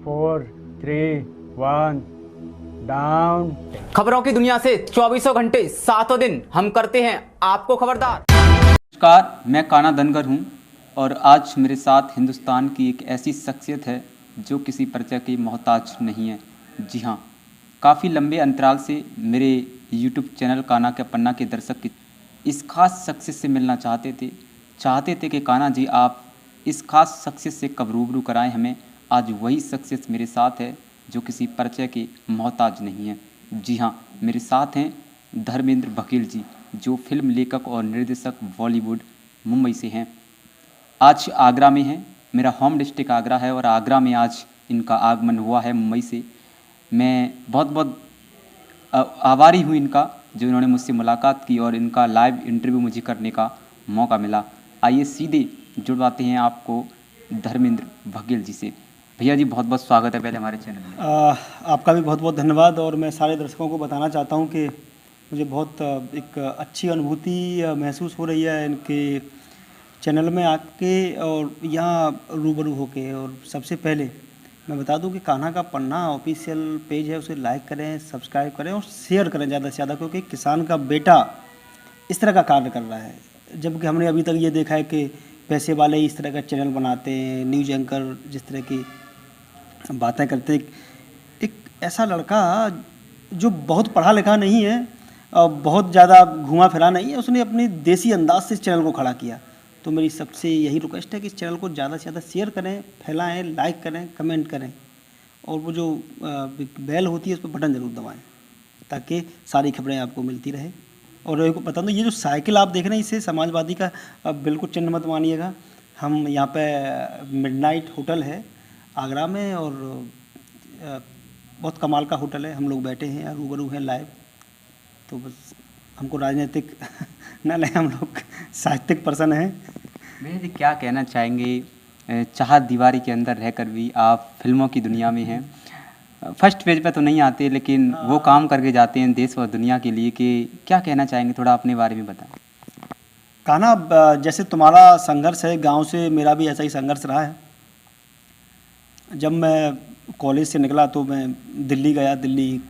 4, 3, 1, down. खबरों की दुनिया से 24 घंटे 7 दिन हम करते हैं आपको खबरदार। नमस्कार, मैं काना धनगर हूँ और आज मेरे साथ हिंदुस्तान की एक ऐसी शख्सियत है जो किसी परिचय की मोहताज नहीं है। जी हाँ, काफ़ी लंबे अंतराल से मेरे यूट्यूब चैनल काना के पन्ना के दर्शक इस खास शख्सियत से मिलना चाहते थे कि काना जी आप इस खास शख्सियत से कब रूबरू कराएं हमें। आज वही शख्सियत मेरे साथ है जो किसी परिचय के मोहताज नहीं है। जी हाँ, मेरे साथ हैं धर्मेंद्र बघेल जी, जो फिल्म लेखक और निर्देशक बॉलीवुड मुंबई से हैं। आज आगरा में हैं, मेरा होम डिस्ट्रिक्ट आगरा है और आगरा में आज इनका आगमन हुआ है मुंबई से। मैं बहुत बहुत आभारी हूँ इनका, जो इन्होंने मुझसे मुलाकात की और इनका लाइव इंटरव्यू मुझे करने का मौका मिला। आइए सीधे जुड़वाते हैं आपको धर्मेंद्र बघेल जी से। भैया जी, बहुत बहुत स्वागत है पहले हमारे चैनल में। आपका भी बहुत बहुत धन्यवाद। और मैं सारे दर्शकों को बताना चाहता हूँ कि मुझे बहुत एक अच्छी अनुभूति महसूस हो रही है इनके चैनल में आके और यहाँ रूबरू होके। और सबसे पहले मैं बता दूं कि कान्हा का पन्ना ऑफिशियल पेज है, उसे लाइक करें, सब्सक्राइब करें और शेयर करें ज़्यादा से ज़्यादा, क्योंकि किसान का बेटा इस तरह का कार्य कर रहा है। जबकि हमने अभी तक ये देखा है कि पैसे वाले इस तरह का चैनल बनाते हैं, न्यूज एंकर जिस तरह की बातें करते। एक ऐसा लड़का जो बहुत पढ़ा लिखा नहीं है और बहुत ज़्यादा घुमा फिरा नहीं है, उसने अपनी देसी अंदाज से इस चैनल को खड़ा किया। तो मेरी सबसे यही रिक्वेस्ट है कि इस चैनल को ज़्यादा से ज़्यादा शेयर करें, फैलाएं, लाइक करें, कमेंट करें और वो जो बेल होती है उस पर बटन ज़रूर दबाएं ताकि सारी खबरें आपको मिलती रहे। और एक बता दूँ, ये जो साइकिल आप देख रहे हैं इसे समाजवादी का बिल्कुल चिन्ह मत मानिएगा। हम यहाँ पे मिडनाइट होटल है आगरा में और बहुत कमाल का होटल है। हम लोग बैठे हैं यहाँ रूबरू हैं लाइव। तो बस हमको राजनीतिक ना लें, हम लोग साहित्यिक पर्सन हैं। भैया जी, क्या कहना चाहेंगे, चार दीवारी के अंदर रहकर भी आप फिल्मों की दुनिया में हैं। फर्स्ट पेज पे तो नहीं आते लेकिन वो काम करके जाते हैं देश और दुनिया के लिए, कि क्या कहना चाहेंगे, थोड़ा अपने बारे में बताएं। कान्हा, जैसे तुम्हारा संघर्ष है गांव से, मेरा भी ऐसा ही संघर्ष रहा है। जब मैं कॉलेज से निकला तो मैं दिल्ली गया। दिल्ली एक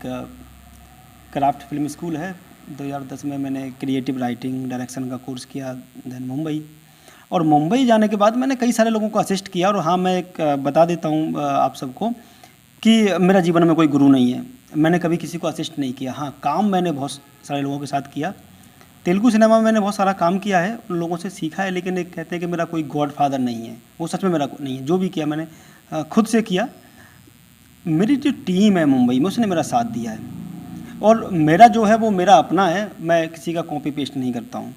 क्राफ्ट फिल्म स्कूल है। 2010 में मैंने क्रिएटिव राइटिंग डायरेक्शन का कोर्स किया। देन मुंबई, और मुंबई जाने के बाद मैंने कई सारे लोगों को असिस्ट किया। और हाँ, मैं एक बता देता हूँ आप सबको कि मेरा जीवन में कोई गुरु नहीं है। मैंने कभी किसी को असिस्ट नहीं किया। हाँ, काम मैंने बहुत सारे लोगों के साथ किया। तेलुगु सिनेमा में मैंने बहुत सारा काम किया है, उन लोगों से सीखा है। लेकिन एक कहते हैं कि मेरा कोई गॉड फादर नहीं है, वो सच में मेरा नहीं है। जो भी किया मैंने खुद से किया। मेरी जो टीम है मुंबई में, उसने मेरा साथ दिया है और मेरा जो है वो मेरा अपना है। मैं किसी का कॉपी पेस्ट नहीं करता हूँ।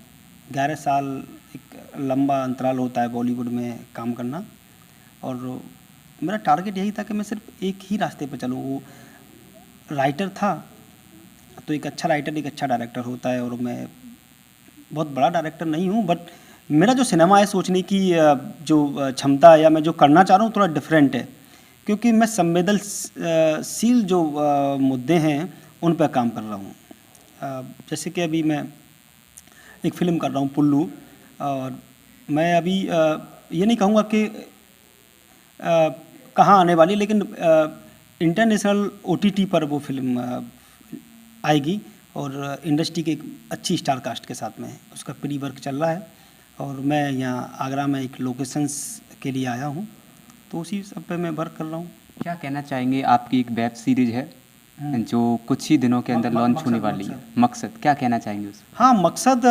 11 साल एक लंबा अंतराल होता है बॉलीवुड में काम करना, और मेरा टारगेट यही था कि मैं सिर्फ एक ही रास्ते पर चलूँ। वो राइटर था, तो एक अच्छा राइटर एक अच्छा डायरेक्टर होता है। और मैं बहुत बड़ा डायरेक्टर नहीं हूँ, बट मेरा जो सिनेमा है सोचने की जो क्षमता है या मैं जो करना चाह रहा हूँ थोड़ा डिफरेंट है। क्योंकि मैं संवेदनशील जो मुद्दे हैं उन पर काम कर रहा हूँ। जैसे कि अभी मैं एक फ़िल्म कर रहा हूँ पुल्लू, और मैं अभी ये नहीं कहूँगा कि कहाँ आने वाली, लेकिन इंटरनेशनल OTT पर वो फिल्म आएगी और इंडस्ट्री के एक अच्छी स्टार कास्ट के साथ में उसका प्री वर्क चल रहा है। और मैं यहाँ आगरा में एक लोकेशंस के लिए आया हूँ, तो उसी सब पे मैं वर्क कर रहा हूँ। क्या कहना चाहेंगे, आपकी एक वेब सीरीज है जो कुछ ही दिनों के अंदर लॉन्च होने वाली है, मकसद, क्या कहना चाहेंगे उस? हाँ, मकसद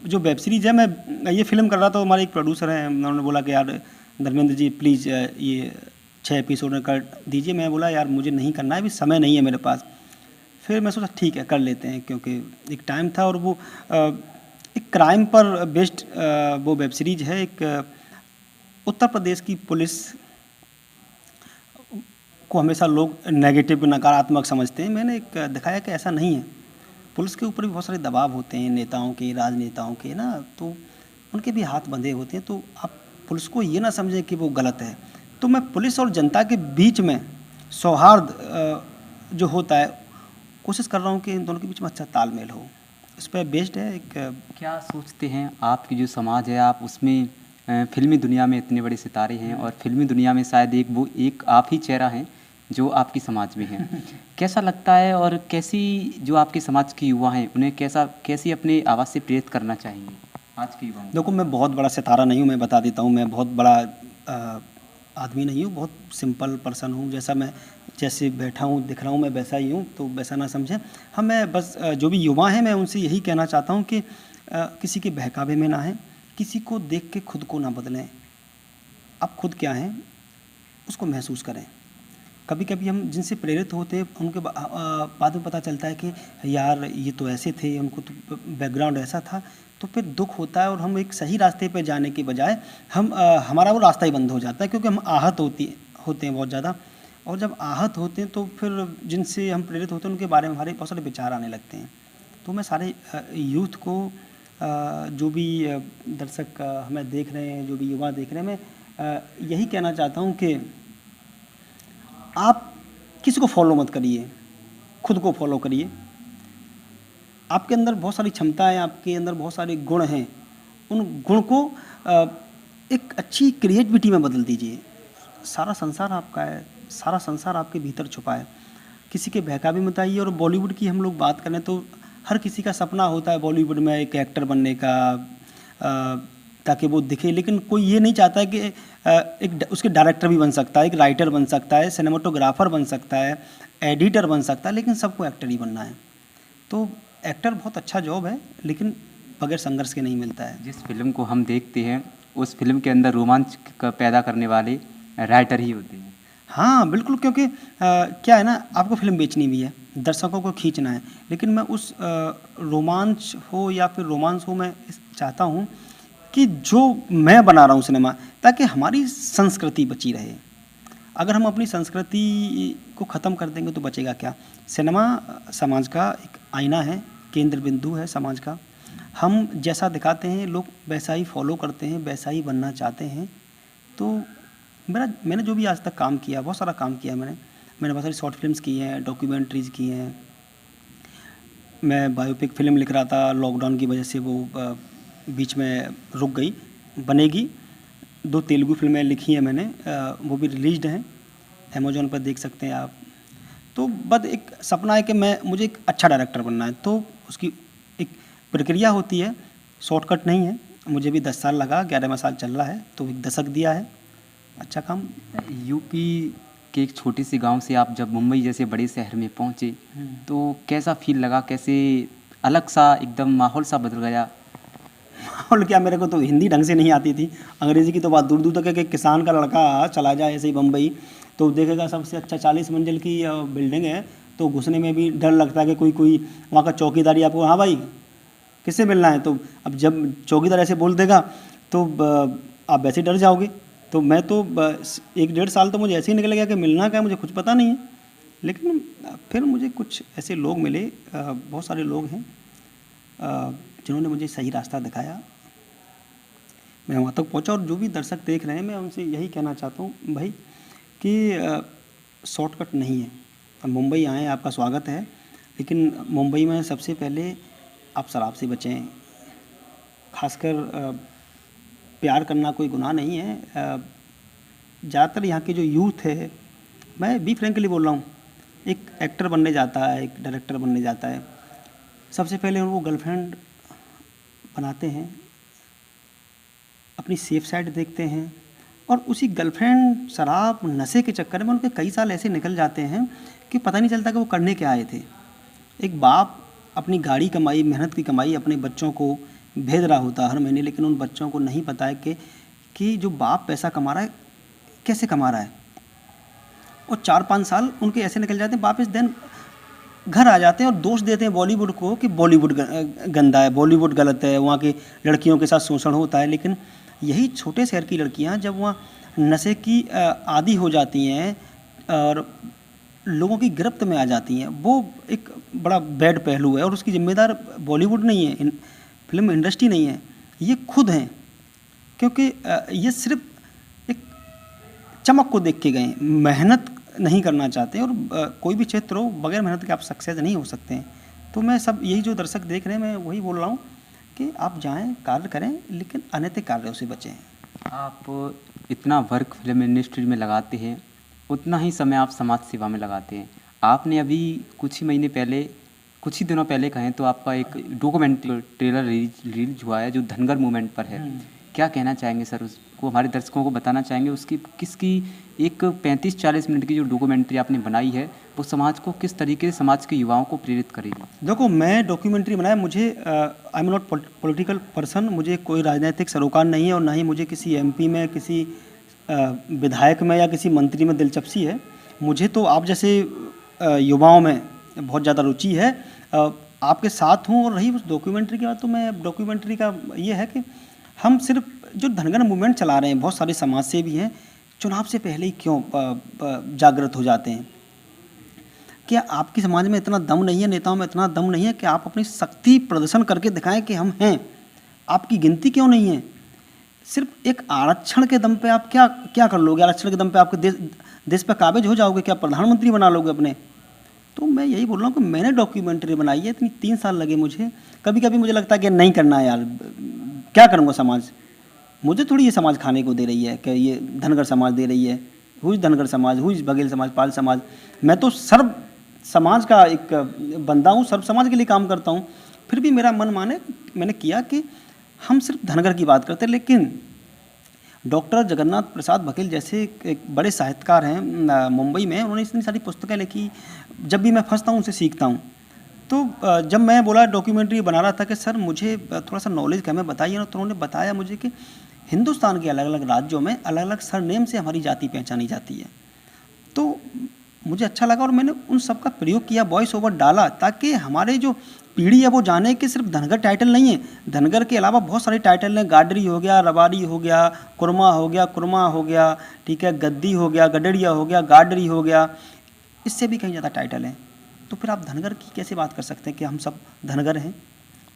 जो वेब सीरीज़ है, मैं ये फिल्म कर रहा था। तो हमारे एक प्रोड्यूसर हैं, उन्होंने बोला कि यार धर्मेंद्र जी प्लीज़ ये 6 एपिसोड कर दीजिए। मैं बोला यार मुझे नहीं करना है, अभी समय नहीं है मेरे पास। फिर मैं सोचा ठीक है कर लेते हैं, क्योंकि एक टाइम था। और वो एक क्राइम पर बेस्ड वो वेब सीरीज़ है। एक उत्तर प्रदेश की पुलिस को हमेशा लोग नेगेटिव, नकारात्मक समझते हैं। मैंने एक दिखाया कि ऐसा नहीं है। पुलिस के ऊपर भी बहुत सारे दबाव होते हैं, नेताओं के, राजनेताओं के ना, तो उनके भी हाथ बंधे होते हैं। तो आप पुलिस को ये ना समझें कि वो गलत है। तो मैं पुलिस और जनता के बीच में सौहार्द जो होता है, कोशिश कर रहा हूँ कि इन दोनों के बीच में अच्छा तालमेल हो। इस पर बेस्ड है। एक क्या सोचते हैं आपकी जो समाज है, आप उसमें फिल्मी दुनिया में इतने बड़े सितारे हैं और फिल्मी दुनिया में शायद एक आप ही चेहरा हैं जो आपकी समाज में हैं। कैसा लगता है और कैसी जो आपके समाज के युवा हैं उन्हें कैसी अपने आवाज़ से प्रेरित करना चाहिए आज के युवाओं को? देखो, मैं बहुत बड़ा सितारा नहीं हूँ, मैं बता देता हूँ, मैं बहुत बड़ा आदमी नहीं हूँ, बहुत सिंपल पर्सन हूँ। जैसे बैठा हूँ दिख रहा हूँ मैं वैसा ही हूँ, तो वैसा ना समझें। हाँ, मैं बस जो भी युवा हैं मैं उनसे यही कहना चाहता हूँ कि किसी के बहकावे में ना हैं, किसी को देख के खुद को ना बदलें। आप खुद क्या हैं उसको महसूस करें। कभी कभी हम जिनसे प्रेरित होते हैं उनके बाद में पता चलता है कि यार ये तो ऐसे थे, उनको तो बैकग्राउंड ऐसा था, तो फिर दुख होता है और हम एक सही रास्ते पे जाने के बजाय हमारा वो रास्ता ही बंद हो जाता है, क्योंकि हम आहत होते हैं बहुत ज़्यादा। और जब आहत होते हैं तो फिर जिनसे हम प्रेरित होते हैं उनके बारे में हमारे बहुत सारे विचार आने लगते हैं। तो मैं सारे यूथ को, जो भी दर्शक हमें देख रहे हैं, जो भी युवा देख रहे हैं, मैं यही कहना चाहता हूँ कि आप किसी को फॉलो मत करिए, खुद को फॉलो करिए। आपके अंदर बहुत सारी क्षमता है, आपके अंदर बहुत सारे गुण हैं, उन गुण को एक अच्छी क्रिएटिविटी में बदल दीजिए। सारा संसार आपका है, सारा संसार आपके भीतर छुपा है। किसी के बहकावे मत आइए। और बॉलीवुड की हम लोग बात करें तो हर किसी का सपना होता है बॉलीवुड में एक एक्टर बनने का, ताकि वो दिखे, लेकिन कोई ये नहीं चाहता कि उसके डायरेक्टर भी बन सकता है, एक राइटर बन सकता है, सिनेमाटोग्राफर बन सकता है, एडिटर बन सकता है, लेकिन सबको एक्टर ही बनना है। तो एक्टर बहुत अच्छा जॉब है, लेकिन बगैर संघर्ष के नहीं मिलता है। जिस फिल्म को हम देखते हैं उस फिल्म के अंदर रोमांच पैदा करने वाले राइटर ही होते हैं। हाँ बिल्कुल, क्योंकि क्या है ना, आपको फिल्म बेचनी भी है, दर्शकों को खींचना है, लेकिन मैं उस रोमांच हो या फिर रोमांस हो, मैं चाहता हूँ कि जो मैं बना रहा हूँ सिनेमा, ताकि हमारी संस्कृति बची रहे। अगर हम अपनी संस्कृति को ख़त्म कर देंगे तो बचेगा क्या। सिनेमा समाज का एक आईना है, केंद्र बिंदु है समाज का। हम जैसा दिखाते हैं लोग वैसा ही फॉलो करते हैं, वैसा ही बनना चाहते हैं। तो मैंने जो भी आज तक काम किया, बहुत सारा काम किया मैंने बहुत सारी शॉर्ट फिल्म्स की हैं, डॉक्यूमेंट्रीज़ की हैं। मैं बायोपिक फ़िल्म लिख रहा था, लॉकडाउन की वजह से वो बीच में रुक गई, बनेगी। 2 तेलुगु फिल्में लिखी हैं मैंने, वो भी रिलीज्ड हैं, अमेज़ॉन पर देख सकते हैं आप। तो बस एक सपना है कि मुझे एक अच्छा डायरेक्टर बनना है, तो उसकी एक प्रक्रिया होती है, शॉर्टकट नहीं है। मुझे भी 10 साल लगा, 11वां साल चल रहा है, तो एक दशक दिया है, अच्छा काम। यूपी के एक छोटे से गांव से आप जब मुंबई जैसे बड़े शहर में पहुंचे तो कैसा फील लगा, कैसे अलग सा एकदम माहौल सा बदल गया? माहौल क्या, मेरे को तो हिंदी ढंग से नहीं आती थी, अंग्रेज़ी की तो बात दूर दूर तक है। कि किसान का लड़का चला जाए ऐसे ही बम्बई, तो देखेगा सबसे अच्छा 40 मंजिल की बिल्डिंग है, तो घुसने में भी डर लगता है कि कोई वहाँ का चौकीदारी आपको, हाँ भाई किससे मिलना है, तो अब जब चौकीदार ऐसे बोल देगा तो आप वैसे ही डर जाओगे। तो मैं तो 1-1.5 साल तो मुझे ऐसे ही निकल गया कि मिलना क्या है मुझे कुछ पता नहीं है। लेकिन फिर मुझे कुछ ऐसे लोग मिले, बहुत सारे लोग हैं जिन्होंने मुझे सही रास्ता दिखाया, मैं वहाँ तक पहुँचा। और जो भी दर्शक देख रहे हैं, मैं उनसे यही कहना चाहता हूँ भाई कि शॉर्टकट नहीं है। अब मुंबई आएँ, आपका स्वागत है, लेकिन मुंबई में सबसे पहले आप शराब से बचें। खासकर प्यार करना कोई गुनाह नहीं है। ज़्यादातर यहाँ के जो यूथ है, मैं बी फ्रैंकली बोल रहा हूँ, एक एक्टर बनने जाता है, एक डायरेक्टर बनने जाता है, सबसे पहले उनको गर्लफ्रेंड बनाते हैं, अपनी सेफ साइड देखते हैं, और उसी गर्लफ्रेंड, शराब, नशे के चक्कर में उनके कई साल ऐसे निकल जाते हैं कि पता नहीं चलता कि वो करने क्या आए थे। एक बाप अपनी गाड़ी कमाई, मेहनत की कमाई अपने बच्चों को भेज रहा होता हर महीने, लेकिन उन बच्चों को नहीं पता है कि जो बाप पैसा कमा रहा है कैसे कमा रहा है। और 4-5 साल उनके ऐसे निकल जाते हैं, वापस देन घर आ जाते हैं और दोष देते हैं बॉलीवुड को कि बॉलीवुड गंदा है, बॉलीवुड गलत है, वहाँ की लड़कियों के साथ शोषण होता है। लेकिन यही छोटे शहर की लड़कियाँ जब वहाँ नशे की आदी हो जाती हैं और लोगों की गिरफ्त में आ जाती हैं, वो एक बड़ा बैड पहलू है। और उसकी जिम्मेदार बॉलीवुड नहीं है, फिल्म इंडस्ट्री नहीं है, ये खुद हैं, क्योंकि ये सिर्फ एक चमक को देख के गए, मेहनत नहीं करना चाहते। और कोई भी क्षेत्र हो, बगैर मेहनत के आप सक्सेस नहीं हो सकते हैं। तो मैं सब यही जो दर्शक देख रहे हैं, मैं वही बोल रहा हूँ कि आप जाएं, कार्य करें, लेकिन अनैतिक कार्यों से बचें। आप इतना वर्क फिल्म इंडस्ट्री में लगाते हैं, उतना ही समय आप समाज सेवा में लगाते हैं। आपने अभी कुछ ही दिनों पहले कहें तो आपका एक डॉक्यूमेंट्री ट्रेलर रिलीज हुआ है जो धनगर मूवमेंट पर है। क्या कहना चाहेंगे सर, उसको हमारे दर्शकों को बताना चाहेंगे उसकी किसकी एक 35-40 मिनट की जो डॉक्यूमेंट्री आपने बनाई है वो समाज को किस तरीके से, समाज के युवाओं को प्रेरित करेगी? देखो, मैं डॉक्यूमेंट्री बनाया, मुझे I am not political person, मुझे कोई राजनीतिक सरोकार नहीं है और ना ही मुझे किसी एमपी में, किसी विधायक में या किसी मंत्री में दिलचस्पी है। मुझे तो आप जैसे युवाओं में बहुत ज़्यादा रुचि है, आपके साथ हूँ। और रही उस डॉक्यूमेंट्री की बात, तो मैं डॉक्यूमेंट्री का ये है कि हम सिर्फ जो धनगर मूवमेंट चला रहे हैं, बहुत सारे समाज सेवी हैं, चुनाव से पहले ही क्यों जागृत हो जाते हैं? क्या आपके समाज में इतना दम नहीं है, नेताओं में इतना दम नहीं है कि आप अपनी शक्ति प्रदर्शन करके दिखाएं कि हम हैं? आपकी गिनती क्यों नहीं है? सिर्फ एक आरक्षण के दम पे आप क्या कर लोगे? आरक्षण के दम पे आपके देश पे काबिज हो जाओगे? क्या प्रधानमंत्री बना लोगे अपने? तो मैं यही बोल रहा हूँ कि मैंने डॉक्यूमेंट्री बनाई है, इतनी 3 साल लगे मुझे। कभी कभी मुझे लगता है कि नहीं करना है यार, क्या करूँगा? समाज मुझे थोड़ी ये समाज खाने को दे रही है कि ये धनगर समाज दे रही है। हुई धनगर समाज, हुई बघेल समाज, पाल समाज, मैं तो सर्व समाज का एक बंदा हूँ, सर्व समाज के लिए काम करता हूँ। फिर भी मेरा मन माने, मैंने किया कि हम सिर्फ धनगर की बात करते हैं, लेकिन डॉक्टर जगन्नाथ प्रसाद बघेल जैसे एक बड़े साहित्यकार हैं मुंबई में, उन्होंने इतनी सारी पुस्तकें लिखी। जब भी मैं फंसता हूँ उनसे सीखता हूँ। तो जब मैं बोला डॉक्यूमेंट्री बना रहा था कि सर मुझे थोड़ा सा नॉलेज हमें बताइए ना, तो उन्होंने बताया मुझे कि हिंदुस्तान के अलग अलग राज्यों में अलग अलग सरनेम से हमारी जाति पहचानी जाती है। तो मुझे अच्छा लगा और मैंने उन सब का प्रयोग किया, वॉइस ओवर डाला, ताकि हमारे जो पीढ़ी है वो जाने कि सिर्फ धनगर टाइटल नहीं है, धनगर के अलावा बहुत सारे टाइटल हैं। गाडरी हो गया, रबारी हो गया, कुरमा हो गया, ठीक है, गद्दी हो गया, गडरिया हो गया, गाडरी हो गया, इससे भी कहीं ज़्यादा टाइटल हैं। तो फिर आप धनगर की कैसे बात कर सकते हैं कि हम सब धनगर हैं?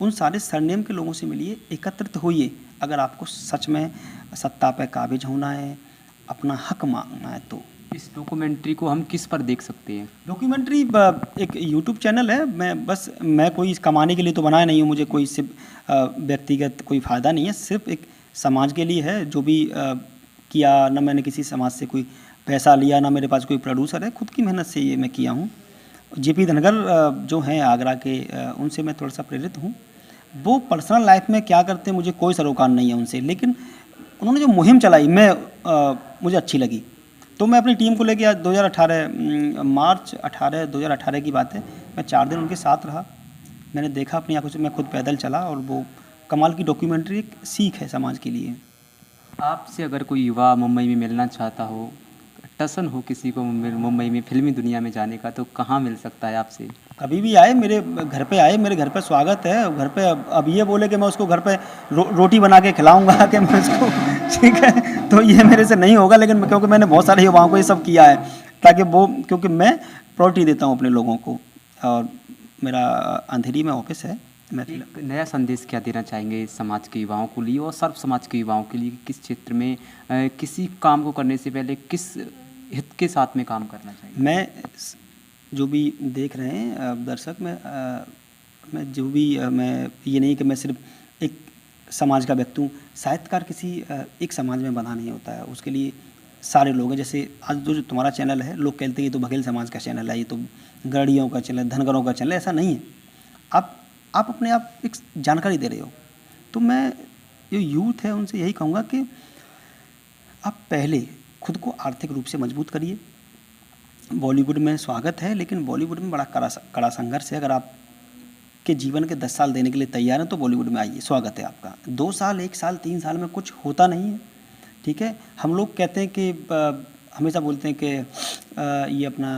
उन सारे सरनेम के लोगों से मिलिए, एकत्रित होइए। अगर आपको सच में सत्ता पे काबिज होना है, अपना हक मांगना है, तो इस डॉक्यूमेंट्री को हम किस पर देख सकते हैं? डॉक्यूमेंट्री एक यूट्यूब चैनल है। मैं कोई कमाने के लिए तो बनाया नहीं हूँ, मुझे कोई इससे व्यक्तिगत कोई फ़ायदा नहीं है, सिर्फ एक समाज के लिए है। जो भी किया, ना मैंने किसी समाज से कोई पैसा लिया, ना मेरे पास कोई प्रोड्यूसर है, खुद की मेहनत से ये मैं किया हूँ। जेपी धनगर जो हैं आगरा के, उनसे मैं थोड़ा सा प्रेरित हूँ। वो पर्सनल लाइफ में क्या करते हैं मुझे कोई सरोकार नहीं है उनसे, लेकिन उन्होंने जो मुहिम चलाई मुझे अच्छी लगी। तो मैं अपनी टीम को लेके आज 2018 मार्च 18 2018 की बात है, मैं 4 दिन उनके साथ रहा। मैंने देखा अपनी आंखों से, मैं खुद पैदल चला, और वो कमाल की डॉक्यूमेंट्री एक सीख है समाज के लिए। आपसे अगर कोई युवा मुंबई में मिलना चाहता हो, टसन हो किसी को मुंबई में फिल्मी दुनिया में जाने का, तो कहाँ मिल सकता है आपसे? कभी भी आए, मेरे घर पे आए, मेरे घर पे स्वागत है। घर पे अब ये बोले कि मैं उसको घर पे रोटी बना के खिलाऊंगा कि मैं उसको ठीक है, तो ये मेरे से नहीं होगा। लेकिन क्योंकि मैंने बहुत सारे युवाओं को ये सब किया है, ताकि वो, क्योंकि मैं प्रायोरिटी देता हूँ अपने लोगों को, और मेरा अंधेरी में ऑफिस है। मैं एक नया संदेश क्या देना चाहेंगे समाज के युवाओं को लिए और सर्व समाज के युवाओं के लिए, किस क्षेत्र में किसी काम को करने से पहले किस हित के साथ में काम करना चाहिए? मैं जो भी देख रहे हैं दर्शक, मैं जो भी मैं ये नहीं कि मैं सिर्फ एक समाज का व्यक्ति हूँ। साहित्यकार किसी एक समाज में बंधा नहीं होता है, उसके लिए सारे लोग हैं। जैसे आज जो तुम्हारा चैनल है, लोग कहते हैं ये तो बघेल समाज का चैनल है, ये तो गड़ियों का चैनल, धनगरों का चैनल। ऐसा नहीं है। आप अपने आप एक जानकारी दे रहे हो। तो मैं जो यूथ है उनसे यही कहूँगा कि आप पहले खुद को आर्थिक रूप से मजबूत करिए। बॉलीवुड में स्वागत है, लेकिन बॉलीवुड में बड़ा कड़ा संघर्ष है। अगर आप के जीवन के 10 साल देने के लिए तैयार हैं तो बॉलीवुड में आइए, स्वागत है आपका। 2 साल, 1 साल, 3 साल में कुछ होता नहीं है, ठीक है। हम लोग कहते हैं कि हमेशा बोलते हैं कि ये अपना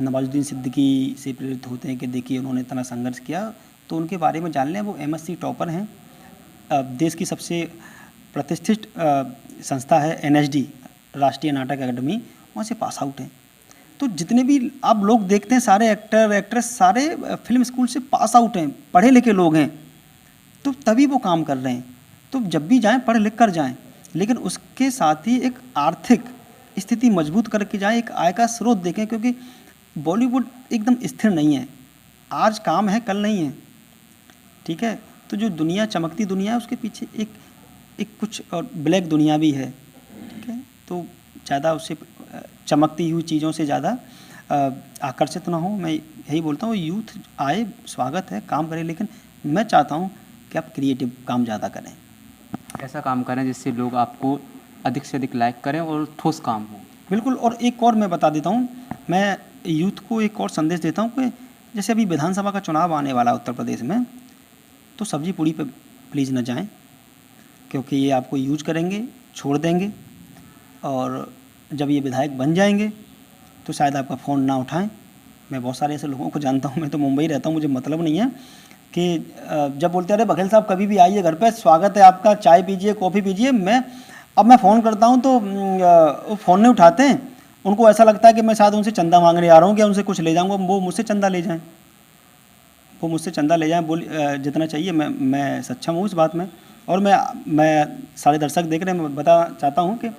नवाजुद्दीन सिद्दीकी से प्रेरित होते हैं कि देखिए उन्होंने इतना संघर्ष किया, तो उनके बारे में जान लें। वो MSc टॉपर हैं, देश की सबसे प्रतिष्ठित संस्था है NSD, राष्ट्रीय नाटक अकादमी, वहाँ से पास आउट हैं। तो जितने भी आप लोग देखते हैं, सारे एक्टर एक्ट्रेस सारे फिल्म स्कूल से पास आउट हैं, पढ़े लिखे लोग हैं, तो तभी वो काम कर रहे हैं। तो जब भी जाएं पढ़ लिख कर जाएं, लेकिन उसके साथ ही एक आर्थिक स्थिति मजबूत करके जाएं, एक आय का स्रोत देखें, क्योंकि बॉलीवुड एकदम स्थिर नहीं है। आज काम है, कल नहीं है, ठीक है। तो जो दुनिया, चमकती दुनिया है, उसके पीछे एक एक कुछ और ब्लैक दुनिया भी है, ठीक है। तो ज़्यादा उससे चमकती हुई चीज़ों से ज़्यादा आकर्षित ना हो। मैं यही बोलता हूँ यूथ आए, स्वागत है, काम करें, लेकिन मैं चाहता हूँ कि आप क्रिएटिव काम ज़्यादा करें। ऐसा काम करें जिससे लोग आपको अधिक से अधिक लाइक करें और ठोस काम हो। बिल्कुल। और एक और मैं बता देता हूँ, मैं यूथ को एक और संदेश देता हूँ कि जैसे अभी विधानसभा का चुनाव आने वाला है उत्तर प्रदेश में, तो सब्जी पूड़ी पे प्लीज़ न जाएं, क्योंकि ये आपको यूज करेंगे, छोड़ देंगे, और जब ये विधायक बन जाएंगे तो शायद आपका फ़ोन ना उठाएं। मैं बहुत सारे ऐसे लोगों को जानता हूँ, मैं तो मुंबई रहता हूँ, मुझे मतलब नहीं है कि जब बोलते अरे बघेल साहब कभी भी आइए घर पे, स्वागत है आपका, चाय पीजिए, कॉफ़ी पीजिए, मैं फ़ोन करता हूँ तो वो फ़ोन नहीं उठाते हैं। उनको ऐसा लगता है कि मैं शायद उनसे चंदा मांगने आ रहा हूँ, कि उनसे कुछ ले जाऊँगा, वो मुझसे चंदा ले जाएँ, वो मुझसे चंदा ले जाएँ, बोल जितना चाहिए। मैं सक्षम हूँ इस बात में। और मैं सारे दर्शक देख रहे हैं, मैं बता चाहता हूँ कि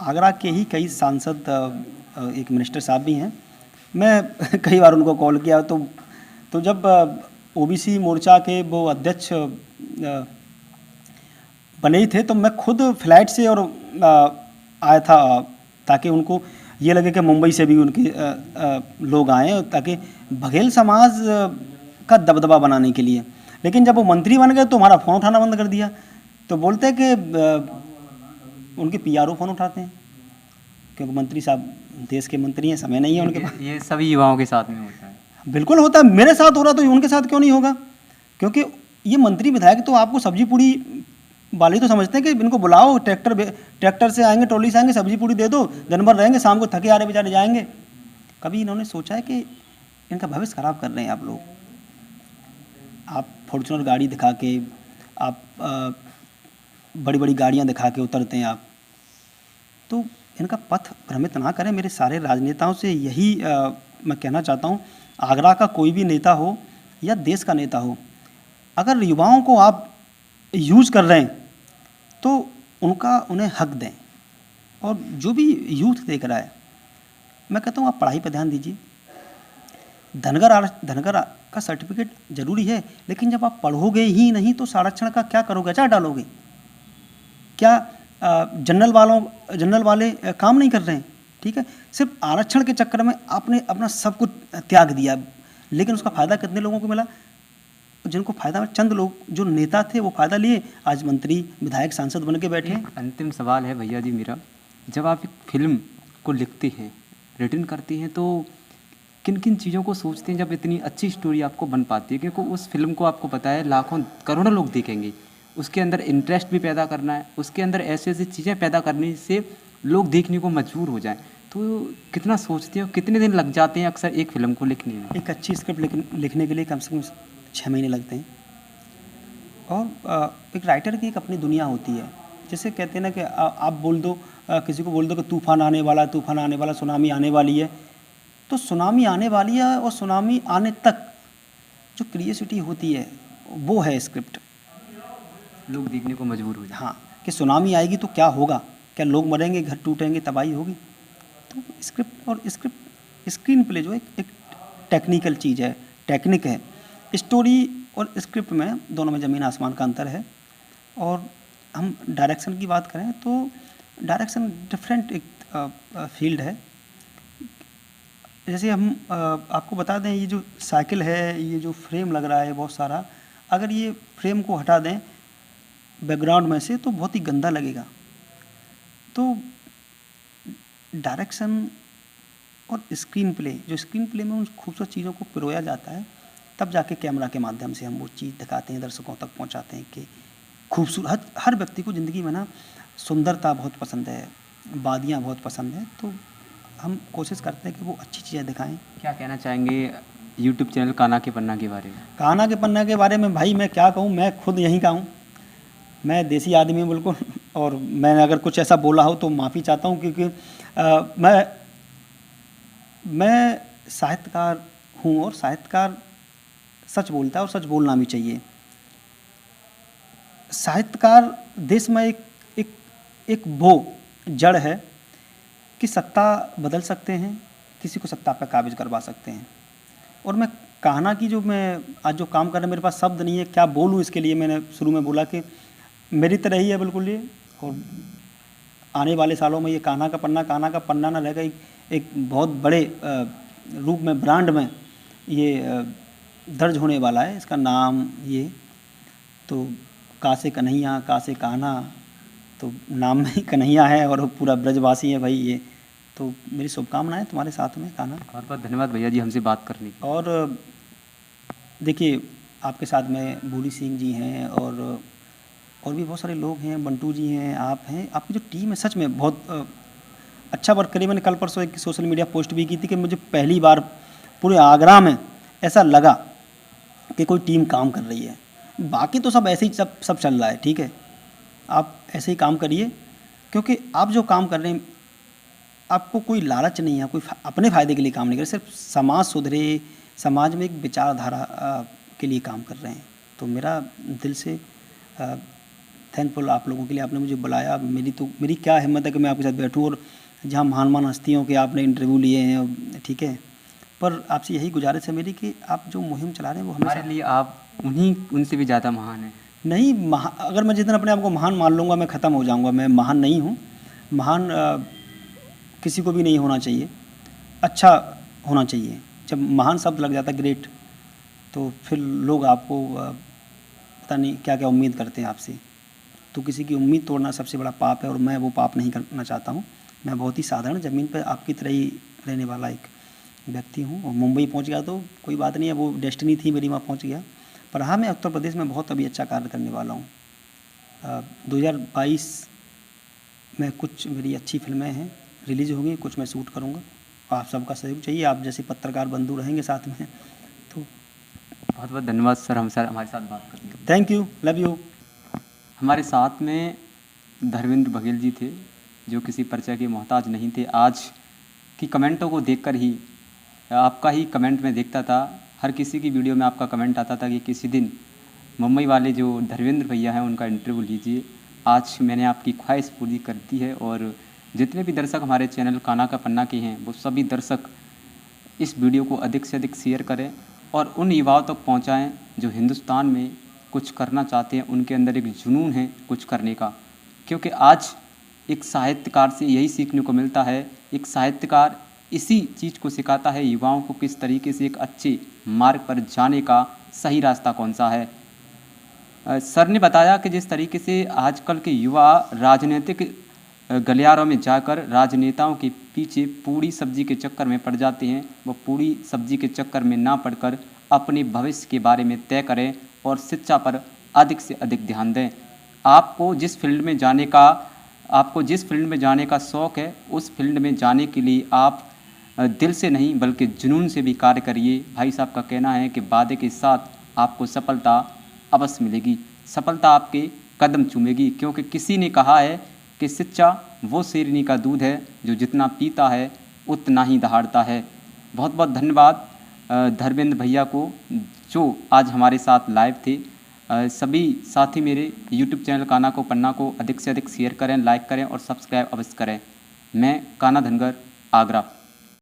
आगरा के ही कई सांसद, एक मिनिस्टर साहब भी हैं, मैं कई बार उनको कॉल किया, तो जब ओबीसी मोर्चा के वो अध्यक्ष बने ही थे, तो मैं खुद फ्लाइट से और आया था, ताकि उनको ये लगे कि मुंबई से भी उनके लोग आए, ताकि बघेल समाज का दबदबा बनाने के लिए। लेकिन जब वो मंत्री बन गए तो हमारा फ़ोन उठाना बंद कर दिया। तो बोलते हैं कि उनके पीआरओ फ़ोन उठाते हैं, क्योंकि मंत्री साहब देश के मंत्री हैं, समय नहीं है उनके पास। ये सभी युवाओं के साथ में होता है। बिल्कुल होता है, मेरे साथ हो रहा तो उनके साथ क्यों नहीं होगा? क्योंकि ये मंत्री विधायक तो आपको सब्जी पूड़ी वाले तो समझते हैं कि इनको बुलाओ, ट्रैक्टर से आएंगे, ट्रॉली से आएंगे, सब्जी पूड़ी दे दो, दिन भर रहेंगे, शाम को थके आ रहे बेचारे जाएंगे। कभी इन्होंने सोचा है कि इनका भविष्य खराब कर रहे हैं आप लोग? आप फॉर्च्यूनर गाड़ी दिखा के, आप बड़ी बड़ी गाड़ियां दिखा के उतरते हैं आप, तो इनका पथ भ्रमित ना करें। मेरे सारे राजनेताओं से यही मैं कहना चाहता हूँ, आगरा का कोई भी नेता हो या देश का नेता हो, अगर युवाओं को आप यूज़ कर रहे हैं तो उन्हें हक दें। और जो भी यूथ देख रहा है, मैं कहता हूँ आप पढ़ाई पर ध्यान दीजिए। धनगर का सर्टिफिकेट जरूरी है, लेकिन जब आप पढ़ोगे ही नहीं तो आरक्षण का क्या करोगे, क्या डालोगे? क्या जनरल वाले काम नहीं कर रहे हैं? ठीक है, सिर्फ आरक्षण के चक्कर में आपने अपना सब कुछ त्याग दिया, लेकिन उसका फ़ायदा कितने लोगों को मिला? जिनको फ़ायदा, चंद लोग, जो नेता थे वो फ़ायदा लिए, आज मंत्री, विधायक, सांसद बन के बैठे हैं। अंतिम सवाल है भैया जी मेरा, जब आप एक फिल्म को लिखते हैं, रिटर्न करते हैं, तो किन किन चीज़ों को सोचते हैं जब इतनी अच्छी स्टोरी आपको बन पाती है? क्योंकि उस फिल्म को आपको पता है लाखों करोड़ों लोग देखेंगे, उसके अंदर इंटरेस्ट भी पैदा करना है, उसके अंदर ऐसी ऐसी चीज़ें पैदा करने से लोग देखने को मजबूर हो जाएं, तो कितना सोचते हो, कितने दिन लग जाते हैं अक्सर एक फिल्म को लिखने में? एक अच्छी स्क्रिप्ट लिखने के लिए कम से कम 6 महीने लगते हैं। और एक राइटर की एक अपनी दुनिया होती है। जैसे कहते हैं ना कि आप बोल दो, किसी को बोल दो कि तूफान आने वाला, सुनामी आने वाली है, तो सुनामी आने वाली है, और सुनामी आने तक जो क्रिएटिविटी होती है वो है स्क्रिप्ट। लोग देखने को मजबूर हो जाए। हाँ, कि सुनामी आएगी तो क्या होगा, क्या लोग मरेंगे, घर टूटेंगे, तबाही होगी। तो स्क्रिप्ट स्क्रीन प्ले जो एक टेक्निकल चीज़ है, टेक्निक है। स्टोरी और स्क्रिप्ट में दोनों में ज़मीन आसमान का अंतर है। और हम डायरेक्शन की बात करें तो डायरेक्शन डिफरेंट एक फील्ड है। जैसे हम आपको बता दें, ये जो साइकिल है, ये जो फ्रेम लग रहा है बहुत सारा, अगर ये फ्रेम को हटा दें बैकग्राउंड में से तो बहुत ही गंदा लगेगा। तो डायरेक्शन और स्क्रीन प्ले, जो स्क्रीन प्ले में उन खूबसूरत चीज़ों को पिरोया जाता है, तब जाके कैमरा के माध्यम से हम वो चीज़ दिखाते हैं, दर्शकों तक पहुंचाते हैं कि खूबसूरत, हर व्यक्ति को ज़िंदगी में ना सुंदरता बहुत पसंद है, वादियाँ बहुत पसंद है, तो हम कोशिश करते हैं कि वो अच्छी चीज़ें दिखाएं। क्या कहना चाहेंगे यूट्यूब चैनल काना के पन्ना के बारे में? काना के पन्ना के बारे में भाई मैं क्या कहूँ, मैं खुद यहीं का हूँ, मैं देसी आदमी हूँ बिल्कुल। और मैंने अगर कुछ ऐसा बोला हो तो माफ़ी चाहता हूँ, क्योंकि मैं साहित्यकार हूँ, और साहित्यकार सच बोलता है और सच बोलना भी चाहिए। साहित्यकार देश में एक वो जड़ है कि सत्ता बदल सकते हैं, किसी को सत्ता पर काबिज करवा सकते हैं। और मैं कान्हा की, जो मैं आज जो काम कर रहा हूँ, मेरे पास शब्द नहीं है क्या बोलूँ इसके लिए। मैंने शुरू में बोला कि मेरी तरह ही है बिल्कुल ये। और आने वाले सालों में ये कान्हा का पन्ना ना रहेगा, एक बहुत बड़े रूप में, ब्रांड में ये दर्ज होने वाला है। इसका नाम ये तो का से कन्हैया, का से कान्हा, तो नाम में ही कन्हैया है और पूरा ब्रजवासी है भाई ये। तो मेरी शुभकामनाएं तुम्हारे साथ में कान्हा। बहुत बहुत धन्यवाद भैया जी हमसे बात करने की। और देखिए आपके साथ में भूरी सिंह जी हैं और भी बहुत सारे लोग हैं, बंटू जी हैं, आप हैं, आपकी जो टीम है सच में बहुत अच्छा वर्क करी। मैंने कल परसों एक सोशल मीडिया पोस्ट भी की थी कि मुझे पहली बार पूरे आगरा में ऐसा लगा कि कोई टीम काम कर रही है। बाकी तो सब ऐसे ही सब चल रहा है, ठीक है, आप ऐसे ही काम करिए, क्योंकि आप जो काम कर रहे हैं आपको कोई लालच नहीं है, कोई अपने फ़ायदे के लिए काम नहीं कर रहे, सिर्फ समाज सुधरे, समाज में एक विचारधारा के लिए काम कर रहे हैं। तो मेरा दिल से थैंकफुल आप लोगों के लिए, आपने मुझे बुलाया। मेरी क्या हिम्मत है कि मैं आपके साथ बैठूं, और जहां महान हस्तियों के आपने इंटरव्यू लिए हैं, ठीक है, पर आपसे यही गुजारिश है मेरी कि आप जो मुहिम चला रहे हैं वो हमारे लिए आप उनसे भी ज़्यादा महान हैं। नहीं, अगर मैं जिस दिन अपने आप को महान मान लूँगा मैं ख़त्म हो जाऊँगा। मैं महान नहीं हूँ। महान किसी को भी नहीं होना चाहिए, अच्छा होना चाहिए। जब महान शब्द लग जाता है, ग्रेट, तो फिर लोग आपको पता नहीं क्या क्या उम्मीद करते हैं आपसे। तो किसी की उम्मीद तोड़ना सबसे बड़ा पाप है, और मैं वो पाप नहीं करना चाहता हूँ। मैं बहुत ही साधारण ज़मीन पर आपकी तरह ही रहने वाला एक व्यक्ति हूँ, और मुंबई पहुँच गया तो कोई बात नहीं है, वो डेस्टिनी थी मेरी, वहाँ पहुँच गया। पर हाँ, मैं उत्तर प्रदेश में बहुत अभी अच्छा कार्य करने वाला हूँ। 2022 में कुछ मेरी अच्छी फिल्में हैं, रिलीज़ होंगी, कुछ मैं शूट करूँगा। आप सबका सहयोग चाहिए, आप जैसे पत्रकार बंधु रहेंगे साथ में, तो बहुत बहुत धन्यवाद सर हमारे साथ बात करने के लिए। Thank you, love you. हमारे साथ में धर्मेंद्र बघेल जी थे, जो किसी परिचय के मोहताज नहीं थे। आज की कमेंटों को देखकर ही, आपका ही कमेंट में देखता था, हर किसी की वीडियो में आपका कमेंट आता था कि किसी दिन मुंबई वाले जो धर्मेंद्र भैया हैं उनका इंटरव्यू लीजिए। आज मैंने आपकी ख्वाहिश पूरी कर दी है, और जितने भी दर्शक हमारे चैनल कान्हा का पन्ना के हैं, वो सभी दर्शक इस वीडियो को अधिक से अधिक शेयर करें और उन युवाओं तक पहुंचाएं जो हिंदुस्तान में कुछ करना चाहते हैं, उनके अंदर एक जुनून है कुछ करने का। क्योंकि आज एक साहित्यकार से यही सीखने को मिलता है, एक साहित्यकार इसी चीज़ को सिखाता है युवाओं को किस तरीके से एक अच्छे मार्ग पर जाने का सही रास्ता कौन सा है। सर ने बताया कि जिस तरीके से आजकल के युवा राजनीतिक गलियारों में जाकर राजनेताओं के पीछे पूड़ी सब्जी के चक्कर में पड़ जाते हैं, वो पूड़ी सब्जी के चक्कर में ना पड़कर अपने भविष्य के बारे में तय करें और शिक्षा पर अधिक से अधिक ध्यान दें। आपको जिस फील्ड में जाने का शौक़ है, उस फील्ड में जाने के लिए आप दिल से नहीं बल्कि जुनून से भी कार्य करिए। भाई साहब का कहना है कि वादे के साथ आपको सफलता अवश्य मिलेगी, सफलता आपके कदम चूमेगी। क्योंकि किसी ने कहा है कि शिक्षा वो शेरनी का दूध है जो जितना पीता है उतना ही दहाड़ता है। बहुत बहुत धन्यवाद धर्मेंद्र भैया को जो आज हमारे साथ लाइव थे। सभी साथी मेरे यूट्यूब चैनल कान्हा को पन्ना को अधिक से अधिक शेयर करें, लाइक करें और सब्सक्राइब अवश्य करें। मैं कान्हा धनगर, आगरा।